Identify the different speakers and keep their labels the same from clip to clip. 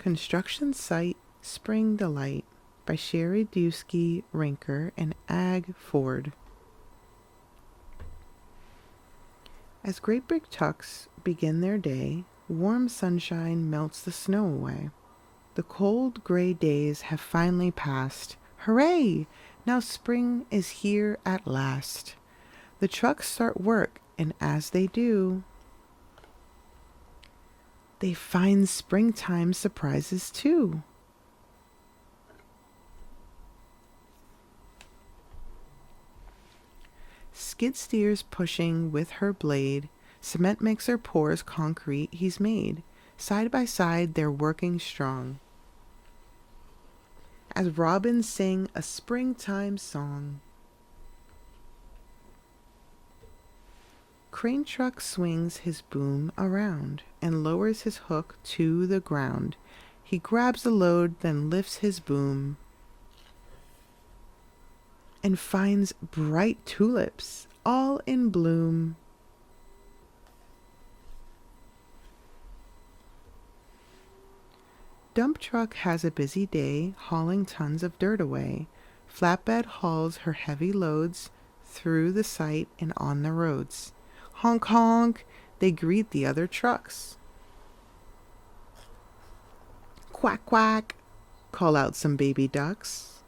Speaker 1: Construction Site Spring Delight by Sherri, Duskey, Rinker, and Ag Ford. As great big tucks begin their day, warm sunshine melts the snow away. The cold gray days have finally passed. Hooray! Now spring is here at last. The trucks start work, and as they do, they find springtime surprises too. Skid steers pushing with her blade, cement mixer pours concrete he's made. Side by side they're working strong, as robins sing a springtime song. Crane truck swings his boom around and lowers his hook to the ground. He grabs the load, then lifts his boom and finds bright tulips all in bloom. Dump truck has a busy day hauling tons of dirt away. Flatbed hauls her heavy loads through the site and on the roads. Honk honk, they greet the other trucks. Quack quack, call out some baby ducks.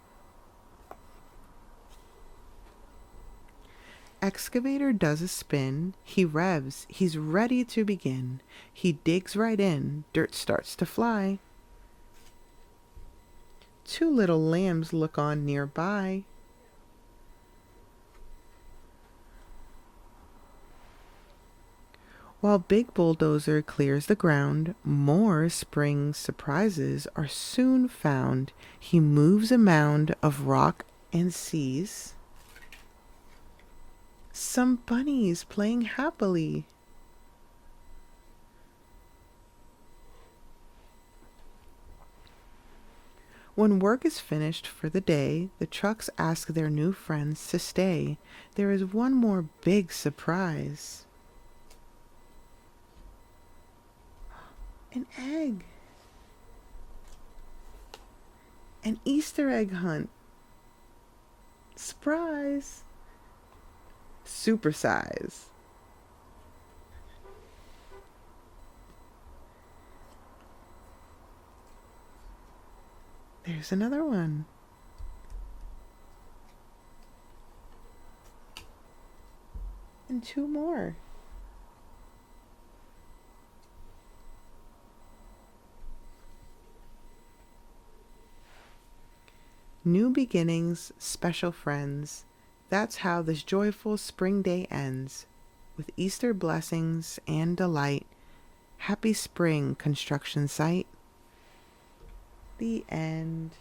Speaker 1: Excavator does a spin, he revs, he's ready to begin. He digs right in, dirt starts to fly. Two little lambs look on nearby. While big bulldozer clears the ground, more spring surprises are soon found. He moves a mound of rock and sees some bunnies playing happily. When work is finished for the day, the trucks ask their new friends to stay. There is one more big surprise. An egg. An Easter egg hunt. Surprise. Supersize. There's another one. And two more. New beginnings, special friends. That's how this joyful spring day ends, with Easter blessings and delight. Happy spring, construction site. The end.